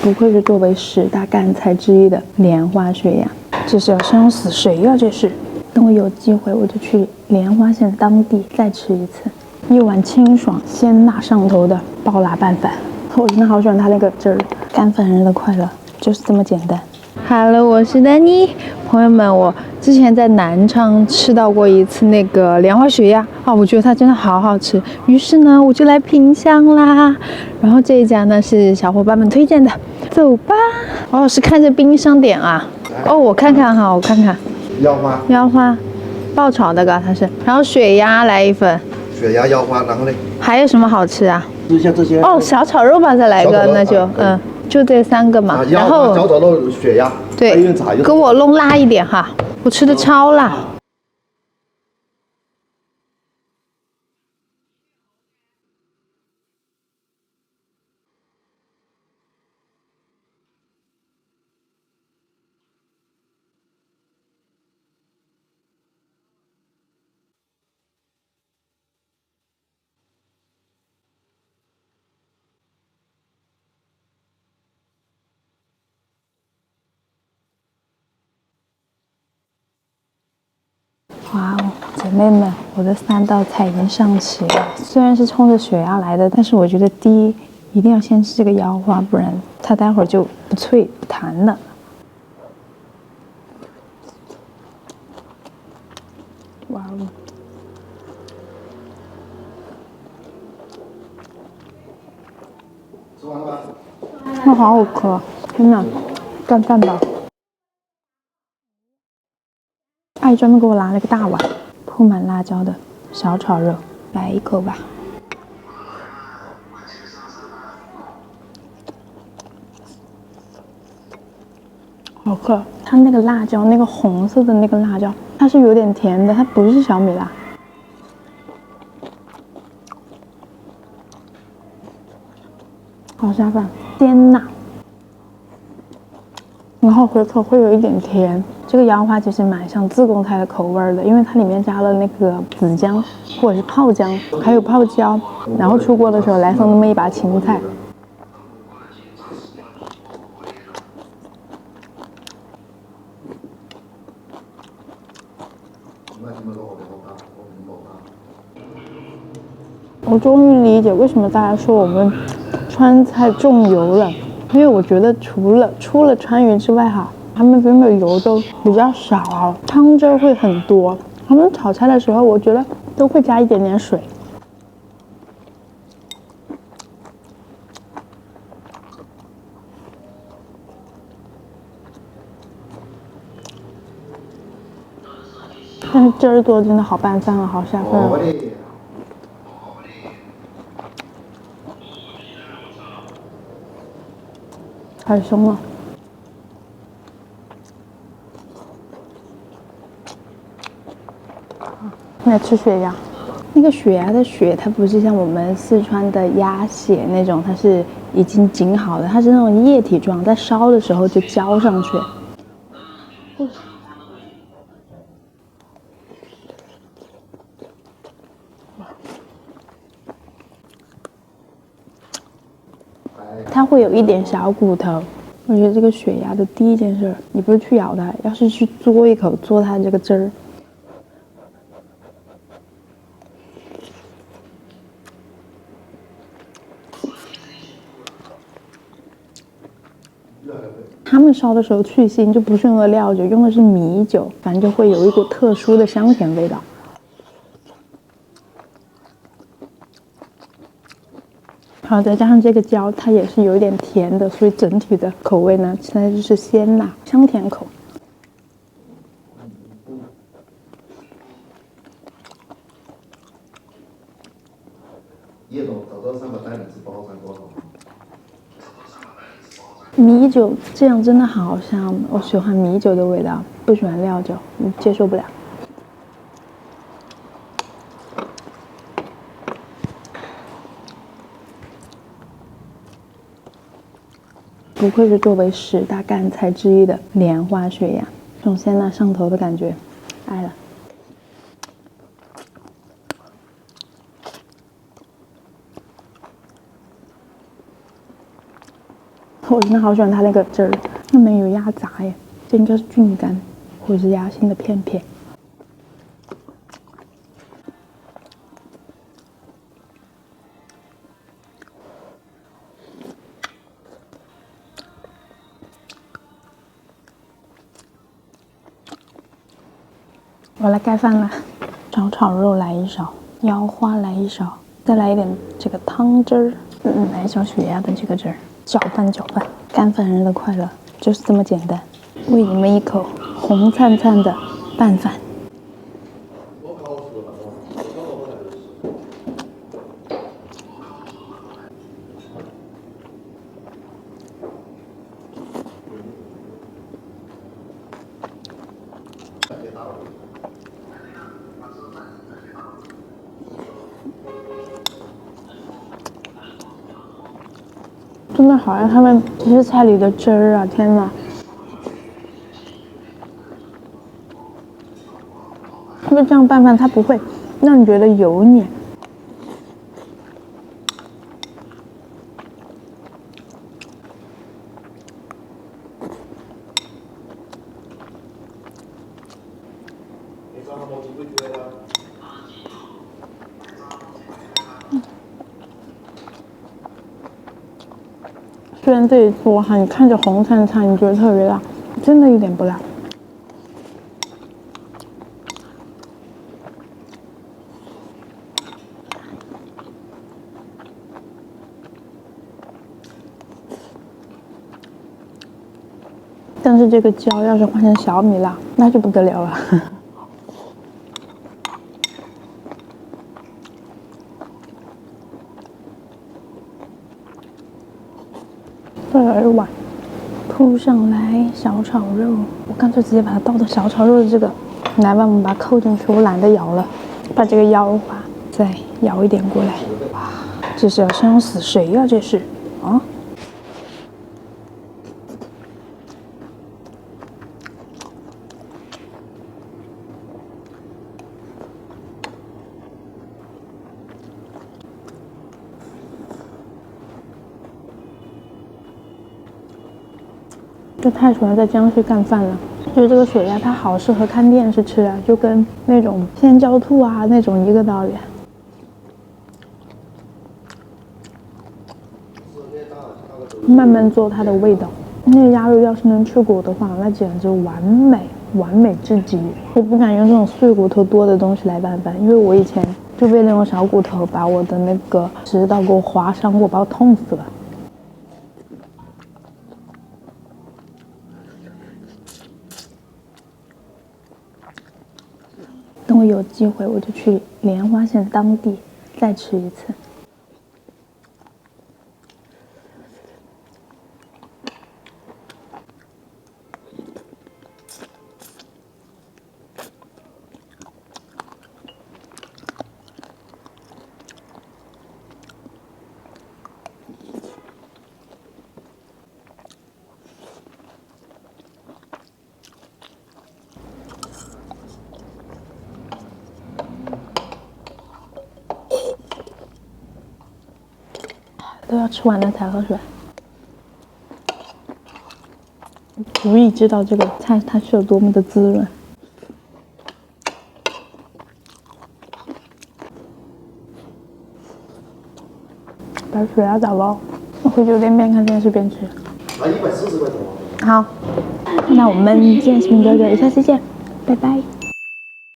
不愧是作为10大干菜之一的莲花血鸭，这是要生死谁呀？这是！等我有机会，我就去莲花县当地再吃一次，一碗清爽鲜辣上头的爆辣拌饭。我真的好喜欢它那个汁儿，干饭人的快乐就是这么简单。Hello， 我是丹妮，朋友们，我之前在南昌吃到过一次那个莲花血鸭啊，我觉得它真的好好吃，于是呢我就来品香啦。然后这一家呢是小伙伴们推荐的，走吧。哦，是看着冰箱点啊。哦，我看看哈，我看看。腰花，爆炒的嘎它是，然后血鸭来1份。血鸭腰花，然后呢？还有什么好吃啊？像这些。哦，小炒肉吧，再来一个，那就就这3个嘛。然后小炒肉、血鸭，对，给我弄辣一点哈，我吃的超辣。哇哦，姐妹们，我的3道菜已经上齐了。虽然是冲着血鸭来的，但是我觉得第一一定要先吃这个腰花，不然它待会儿就不脆不弹了。哇哦，吃完了吧？它好好吃，天哪，干饭吧。阿姨专门给我拿了个大碗，铺满辣椒的小炒肉，来一口吧。好吃，它那个辣椒，那个红色的那个辣椒，它是有点甜的，它不是小米辣。好下饭，鲜辣，然后回口会有一点甜。这个腰花其实蛮像自贡菜的口味的，因为它里面加了那个紫姜或者是泡姜，还有泡椒，然后出锅的时候来上那么一把芹菜。我终于理解为什么大家说我们川菜重油了，因为我觉得除了川渝之外哈，他们这边的油都比较少，汤汁会很多。他们炒菜的时候，我觉得都会加一点点水。但是汁儿多真的好拌饭啊，好下饭啊！太凶了。来吃血鸭，那个血鸭的血，它不是像我们四川的鸭血那种，它是已经紧好的，它是那种液体状，在烧的时候就浇上去。它会有一点小骨头。我觉得这个血鸭的第一件事，你不是去咬它，要是去嘬一口，嘬它这个汁儿。他们烧的时候去腥就不是用的料酒，用的是米酒，反正就会有一股特殊的香甜味道。好，再加上这个椒，它也是有一点甜的，所以整体的口味呢，现在就是鲜辣香甜口。叶总找到300单，你是包餐多少？米酒这样真的好香，我喜欢米酒的味道，不喜欢料酒，接受不了。不愧是作为10大干菜之一的莲花血鸭，这种鲜辣上头的感觉，爱了。我真的好喜欢它那个汁儿，上面有鸭杂耶，这应该是菌干或者是鸭心的片片。我来盖饭了，炒肉来一勺，腰花来一勺，再来一点这个汤汁儿，来一勺血鸭的这个汁儿，搅拌搅拌。干饭人的快乐就是这么简单。喂你们一口红灿灿的拌饭。真的好爱他们这些菜里的汁儿啊！天哪，因为这样拌饭它不会让你觉得油腻。虽然这一做哈，你看着红灿灿，你觉得特别辣，真的一点不辣。但是这个椒要是换成小米辣，那就不得了了。再来一碗，铺上来小炒肉，我干脆直接把它倒到小炒肉的这个，来吧，我们把它扣进去，我懒得舀了，把这个腰花再舀一点过来。哇，这是要生死谁呀？这是啊！就太喜欢在江西干饭了，就是这个血鸭它好适合看电视吃啊，就跟那种鲜椒兔啊那种一个道理。慢慢做它的味道，那个鸭肉要是能去骨的话，那简直完美，完美至极。我不敢用这种碎骨头多的东西来拌饭，因为我以前就被那种小骨头把我的那个食道给我划伤过，把我痛死了。等我有机会，我就去莲花县当地再吃一次。都要吃完了才喝水，无意知道这个菜它是有多么的滋润。把水要倒了，我回酒店边看电视边吃。那140块钱。好，那我们今天视频就到这里，下期见，拜拜。